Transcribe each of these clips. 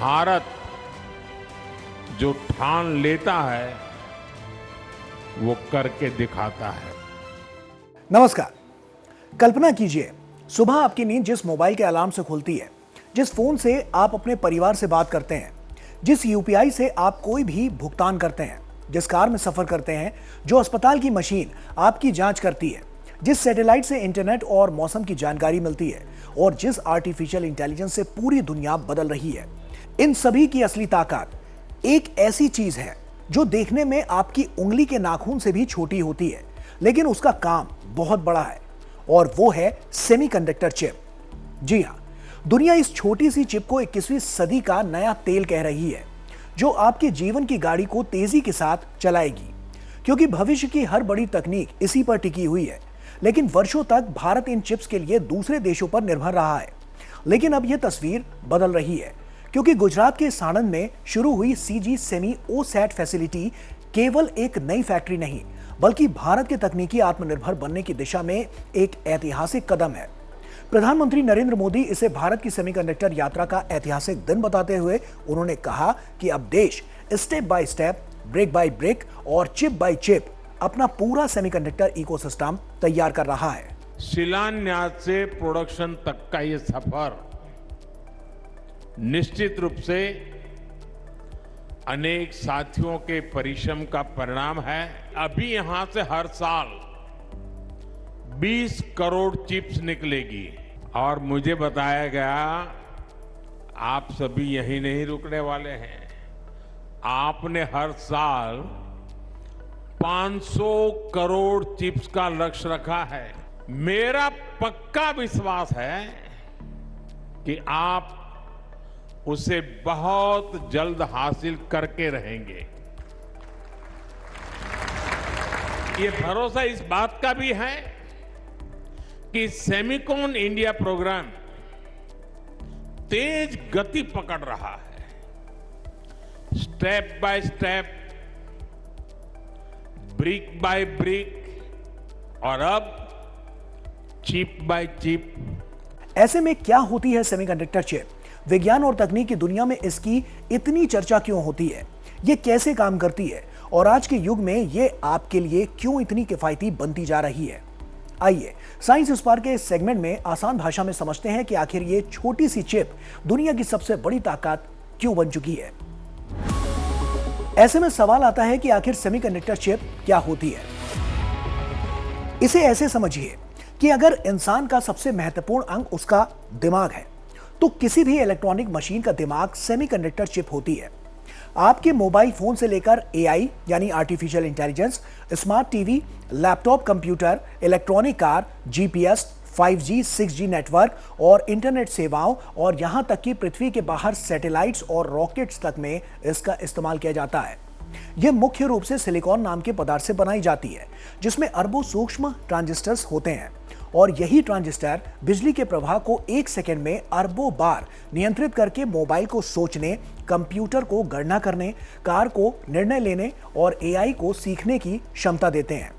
भारत जो ठान लेता है वो करके दिखाता है। नमस्कार। कल्पना कीजिए, सुबह आपकी नींद जिस मोबाइल के अलार्म से खुलती है, जिस फोन से आप अपने परिवार से बात करते हैं, जिस यूपीआई से आप कोई भी भुगतान करते हैं, जिस कार में सफर करते हैं, जो अस्पताल की मशीन आपकी जांच करती है, जिस सैटेलाइट से इंटरनेट और मौसम की जानकारी मिलती है और जिस आर्टिफिशियल इंटेलिजेंस से पूरी दुनिया बदल रही है, इन सभी की असली ताकत एक ऐसी चीज है जो देखने में आपकी उंगली के नाखून से भी छोटी होती है, लेकिन उसका काम बहुत बड़ा है, और वो है सेमीकंडक्टर चिप। जी हां, दुनिया इस छोटी सी चिप को 21वीं सदी का नया तेल कह रही है, जो आपके जीवन की गाड़ी को तेजी के साथ चलाएगी, क्योंकि भविष्य की हर बड़ी तकनीक इसी पर टिकी हुई है। लेकिन वर्षों तक भारत इन चिप्स के लिए दूसरे देशों पर निर्भर रहा है। लेकिन अब यह तस्वीर बदल रही है, क्योंकि गुजरात के साणंद में शुरू हुई सीजी सेमी ओसैट फैसिलिटी केवल एक नई फैक्ट्री नहीं, बल्कि भारत के तकनीकी आत्मनिर्भर बनने की दिशा में एक ऐतिहासिक कदम है। प्रधानमंत्री नरेंद्र मोदी इसे भारत की सेमीकंडक्टर यात्रा का ऐतिहासिक दिन बताते हुए उन्होंने कहा कि अब देश step by step, brick by brick और चिप बाय चिप अपना पूरा सेमीकंडक्टर इकोसिस्टम तैयार कर रहा है। शिलान्यास से प्रोडक्शन तक का ये सफर निश्चित रूप से अनेक साथियों के परिश्रम का परिणाम है। अभी यहां से हर साल 20 करोड़ चिप्स निकलेगी, और मुझे बताया गया आप सभी यहीं नहीं रुकने वाले हैं। आपने हर साल 500 करोड़ चिप्स का लक्ष्य रखा है। मेरा पक्का विश्वास है कि आप उसे बहुत जल्द हासिल करके रहेंगे। ये भरोसा इस बात का भी है कि सेमिकॉन इंडिया प्रोग्राम तेज गति पकड़ रहा है। Step by step, brick by brick और अब चिप बाय चिप। ऐसे में क्या होती है सेमीकंडक्टर चिप? विज्ञान और तकनीक की दुनिया में इसकी इतनी चर्चा क्यों होती है? ये कैसे काम करती है? और आज के युग में ये आपके लिए क्यों इतनी किफायती बनती जा रही है? आइए साइंस स्पार्क के इस सेगमेंट में आसान भाषा में समझते हैं कि आखिर ये छोटी सी चिप दुनिया की सबसे बड़ी ताकत क्यों बन चुकी है। ऐसे में सवाल आता है कि आखिर सेमीकंडक्टर चिप क्या होती है? इसे ऐसे समझिए कि अगर इंसान का सबसे महत्वपूर्ण अंग उसका दिमाग है, तो किसी भी इलेक्ट्रॉनिक मशीन का दिमाग सेमीकंडक्टर चिप होती है। आपके मोबाइल फोन से लेकर एआई यानी artificial intelligence, smart TV, laptop computer, electronic car, GPS, 5G, 6G network और इंटरनेट सेवाओं, और यहां तक कि पृथ्वी के बाहर सैटेलाइट्स और रॉकेट्स तक में इसका इस्तेमाल किया जाता है। यह मुख्य रूप से सिलिकॉन नाम के पदार्थ से बनाई जाती है, जिसमें अरबों सूक्ष्म ट्रांजिस्टर्स होते हैं, और यही ट्रांजिस्टर बिजली के प्रवाह को एक सेकंड में अरबों बार नियंत्रित करके मोबाइल को सोचने, कंप्यूटर को गणना करने, कार को निर्णय लेने और एआई को सीखने की क्षमता देते हैं।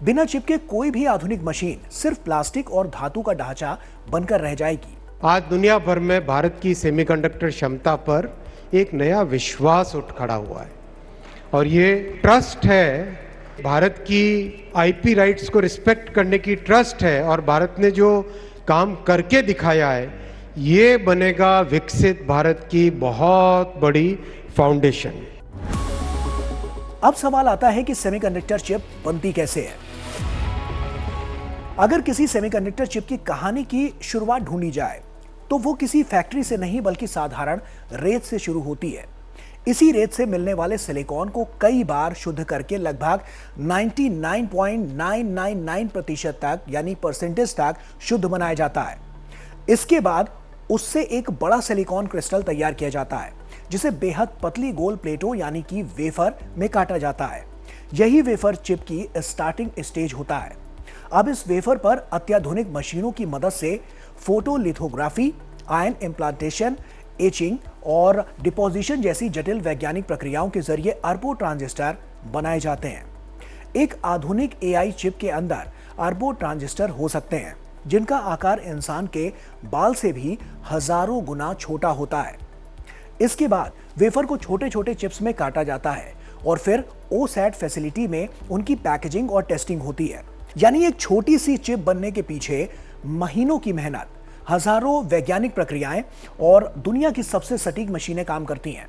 बिना चिप के कोई भी आधुनिक मशीन सिर्फ प्लास्टिक और धातु का ढांचा बनकर रह जाएगी। आज दुनिया भर में भारत की सेमीकंडक्टर क्षमता पर एक नया विश्वास उठ खड़ा हुआ है, और ये ट्रस्ट है, भारत की आईपी राइट्स को रिस्पेक्ट करने की ट्रस्ट है, और भारत ने जो काम करके दिखाया है, ये बनेगा विकसित भारत की बहुत बड़ी फाउंडेशन। अब सवाल आता है कि सेमीकंडक्टर चिप बनती कैसे है? अगर किसी सेमीकंडक्टर चिप की कहानी की शुरुआत ढूंढी जाए, तो वो किसी फैक्ट्री से नहीं बल्कि साधारण रेत से शुरू होती है। इसी रेत से मिलने वाले सिलिकॉन को कई बार शुद्ध करके लगभग 99.999% तक यानी परसेंटेज तक शुद्ध बनाया जाता है। इसके बाद उससे एक बड़ा सिलिकॉन क्रिस्टल तैयार किया जाता है, जिसे बेहद पतली गोल प्लेटों यानी कि वेफर में काटा जाता है। यही वेफर चिप की स्टार्टिंग स्टेज होता है। अब इस वेफर पर अत्याधुनिक मशीनों की मदद से फोटोलिथोग्राफी, आयन इम्प्लांटेशन, एचिंग और डिपोजिशन जैसी जटिल वैज्ञानिक प्रक्रियाओं के जरिए अरबों ट्रांजिस्टर बनाए जाते हैं। एक आधुनिक एआई चिप के अंदर अरबों ट्रांजिस्टर हो सकते हैं, जिनका आकार इंसान के बाल से भी हजारों गुना छोटा होता है। इसके बाद वेफर को छोटे छोटे चिप्स में काटा जाता है और फिर OSAT फैसिलिटी में उनकी पैकेजिंग और टेस्टिंग होती है। यानी एक छोटी सी चिप बनने के पीछे महीनों की मेहनत, हजारों वैज्ञानिक प्रक्रियाएं और दुनिया की सबसे सटीक मशीनें काम करती हैं।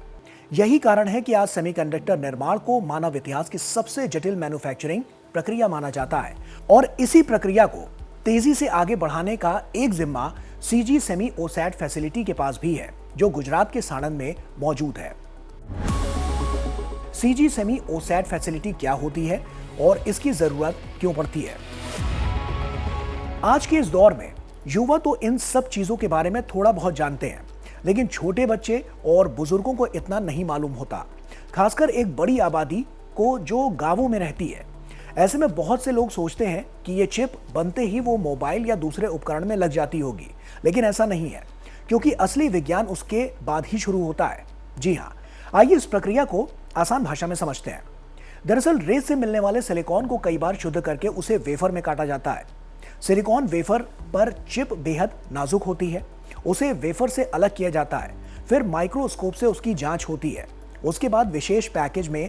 यही कारण है कि आज सेमीकंडक्टर निर्माण को मानव इतिहास की सबसे जटिल मैन्युफैक्चरिंग प्रक्रिया माना जाता है और इसी प्रक्रिया को तेजी से आगे बढ़ाने का एक जिम्मा CG सेमी OSAT फैसिलिटी के पास भी है, जो गुजरात के साणंद में मौजूद है। CG सेमी OSAT फैसिलिटी क्या होती है और इसकी जरूरत क्यों पड़ती है? आज के इस दौर में युवा तो इन सब चीजों के बारे में थोड़ा बहुत जानते हैं, लेकिन छोटे बच्चे और बुजुर्गों को इतना नहीं मालूम होता, खासकर एक बड़ी आबादी को जो गांवों में रहती है। ऐसे में बहुत से लोग सोचते हैं कि ये चिप बनते ही वो मोबाइल या दूसरे उपकरण में लग जाती होगी, लेकिन ऐसा नहीं है, क्योंकि असली विज्ञान उसके बाद ही शुरू होता है। जी हाँ, आइए इस प्रक्रिया को आसान भाषा में समझते हैं। दरअसल रेत से मिलने वाले सिलिकॉन को कई बार शुद्ध करके उसे वेफर में काटा जाता है। सिलिकॉन वेफर पर चिप बेहद नाजुक होती है, उसे वेफर से अलग किया जाता है, फिर माइक्रोस्कोप से उसकी जांच होती है। उसके बाद विशेष पैकेज में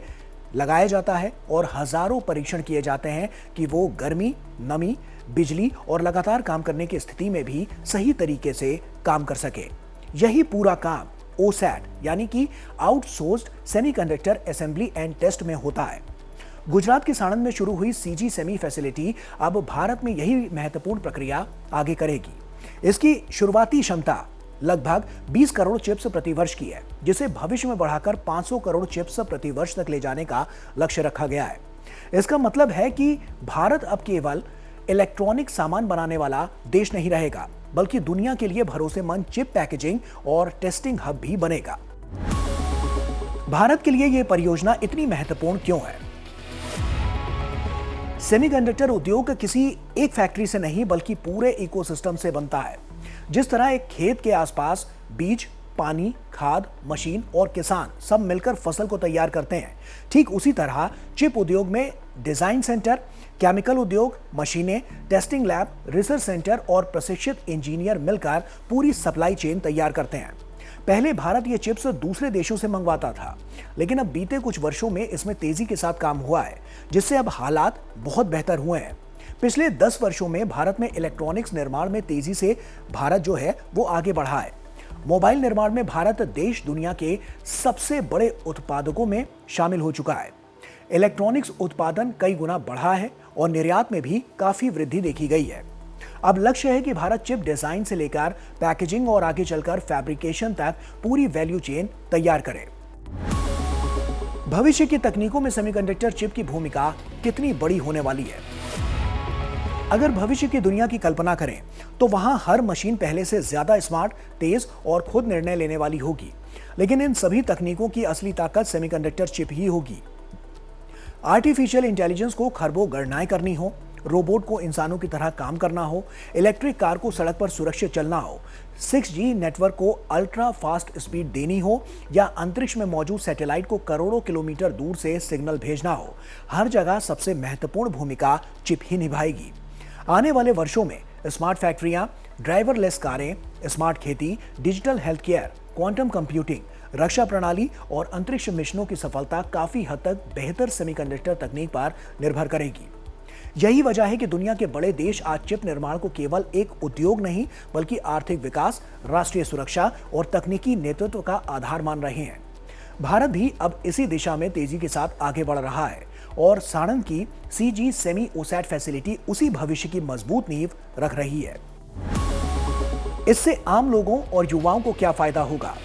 लगाया जाता है और हजारों परीक्षण किए जाते हैं कि वो गर्मी, नमी, बिजली और लगातार काम करने की स्थिति में भी सही तरीके से काम कर सके। यही पूरा काम OSAT यानी कि outsourced semiconductor assembly and test में होता है। गुजरात के साणंद में शुरू हुई CG सेमी फैसिलिटी अब भारत में यही महत्वपूर्ण प्रक्रिया आगे करेगी। इसकी शुरुआती क्षमता लगभग 20 करोड़ चिप्स प्रति वर्ष की है, जिसे भविष्य में बढ़ाकर 500 करोड़ चिप्स प्रति वर्ष तक ले जाने का लक्ष्य रखा गया है। इसका मतलब है कि भारत अब केवल इलेक्ट्रॉनिक सामान बनाने वाला देश नहीं रहेगा, बल्कि दुनिया के लिए भरोसेमंद चिप पैकेजिंग और टेस्टिंग हब भी बनेगा। भारत के लिए यह परियोजना इतनी महत्वपूर्ण क्यों है? सेमीकंडक्टर उद्योग किसी एक फैक्ट्री से नहीं, बल्कि पूरे इकोसिस्टम से बनता है। जिस तरह एक खेत के आसपास बीज, पानी, खाद, मशीन और किसान सब मिलकर फसल को तैयार करते हैं, ठीक उसी तरह चिप उद्योग में डिजाइन सेंटर, केमिकल उद्योग, मशीनें, टेस्टिंग लैब, रिसर्च सेंटर और प्रशिक्षित इंजीनियर मिलकर पूरी सप्लाई चेन तैयार करते हैं। पहले भारत ये चिप्स दूसरे देशों से मंगवाता था, लेकिन अब बीते कुछ वर्षों में इसमें तेजी के साथ काम हुआ है, जिससे अब हालात बहुत बेहतर हुए हैं। पिछले 10 वर्षों में भारत में इलेक्ट्रॉनिक्स निर्माण में तेजी से भारत जो है वो आगे बढ़ा है। मोबाइल निर्माण में भारत देश दुनिया के सबसे बड़े उत्पादकों में शामिल हो चुका है। इलेक्ट्रॉनिक्स उत्पादन कई गुना बढ़ा है और निर्यात में भी काफी वृद्धि देखी गई है। अब लक्ष्य है कि भारत चिप डिजाइन से लेकर पैकेजिंग और आगे चलकर फैब्रिकेशन तक पूरी वैल्यू चेन तैयार करे। भविष्य की तकनीकों में सेमीकंडक्टर चिप की भूमिका कितनी बड़ी होने वाली है? अगर भविष्य की दुनिया की कल्पना करें तो वहां हर मशीन पहले से ज्यादा स्मार्ट, तेज और खुद निर्णय लेने वाली होगी, लेकिन इन सभी तकनीकों की असली ताकत सेमीकंडक्टर चिप ही होगी। आर्टिफिशियल इंटेलिजेंस को खरबों गणनाएं करनी हो, रोबोट को इंसानों की तरह काम करना हो, इलेक्ट्रिक कार को सड़क पर सुरक्षित चलना हो, 6G नेटवर्क को अल्ट्रा फास्ट स्पीड देनी हो या अंतरिक्ष में मौजूद सैटेलाइट को करोड़ों किलोमीटर दूर से सिग्नल भेजना हो, हर जगह सबसे महत्वपूर्ण भूमिका चिप ही निभाएगी। आने वाले वर्षों में स्मार्ट फैक्ट्रियां, ड्राइवरलेस कारें, स्मार्ट खेती, digital health care, quantum computing, रक्षा प्रणाली और अंतरिक्ष मिशनों की सफलता काफी हद तक बेहतर सेमीकंडक्टर तकनीक पर निर्भर करेगी। यही वजह है कि दुनिया के बड़े देश आज चिप निर्माण को केवल एक उद्योग नहीं, बल्कि आर्थिक विकास, राष्ट्रीय सुरक्षा और तकनीकी नेतृत्व का आधार मान रहे हैं। भारत भी अब इसी दिशा में तेजी के साथ आगे बढ़ रहा है और साणंद की CG सेमी OSAT फैसिलिटी उसी भविष्य की मजबूत नींव रख रही है। इससे आम लोगों और युवाओं को क्या फायदा होगा?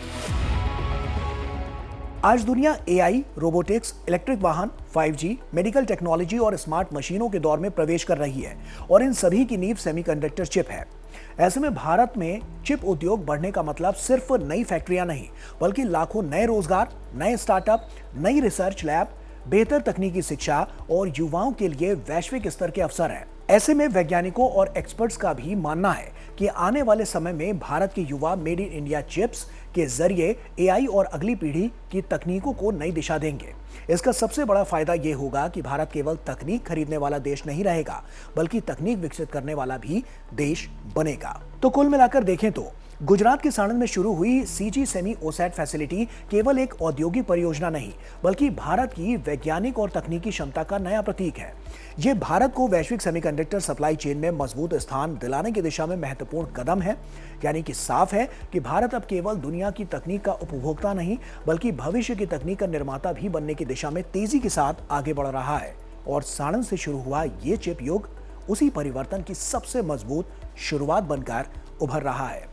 आज दुनिया AI, रोबोटिक्स, इलेक्ट्रिक वाहन, 5G, मेडिकल टेक्नोलॉजी और स्मार्ट मशीनों के दौर में प्रवेश कर रही है और इन सभी की नींव सेमीकंडक्टर चिप है। ऐसे में भारत में चिप उद्योग बढ़ने का मतलब सिर्फ नई फैक्ट्रियां नहीं, बल्कि लाखों नए रोजगार, नए स्टार्टअप, नई रिसर्च लैब, बेहतर तकनीकी शिक्षा और युवाओं के लिए वैश्विक स्तर के अवसर हैं। ऐसे में वैज्ञानिकों और एक्सपर्ट्स का भी मानना है कि आने वाले समय में भारत के युवा मेड इन इंडिया चिप्स के जरिए AI और अगली पीढ़ी की तकनीकों को नई दिशा देंगे। इसका सबसे बड़ा फायदा यह होगा कि भारत केवल तकनीक खरीदने वाला देश नहीं रहेगा, बल्कि तकनीक विकसित करने वाला भी देश बनेगा। तो कुल मिलाकर देखें तो गुजरात के साणंद में शुरू हुई सीजी सेमी ओसैट फैसिलिटी केवल एक औद्योगिक परियोजना नहीं, बल्कि भारत की वैज्ञानिक और तकनीकी क्षमता का नया प्रतीक है। ये भारत को वैश्विक सेमीकंडक्टर सप्लाई चेन में मजबूत स्थान दिलाने की दिशा में महत्वपूर्ण कदम है। यानी कि साफ है कि भारत अब केवल दुनिया की तकनीक का उपभोक्ता नहीं, बल्कि भविष्य की तकनीक का निर्माता भी बनने की दिशा में तेजी के साथ आगे बढ़ रहा है। और साणंद से शुरू हुआ ये चिप युग उसी परिवर्तन की सबसे मजबूत शुरुआत बनकर उभर रहा है।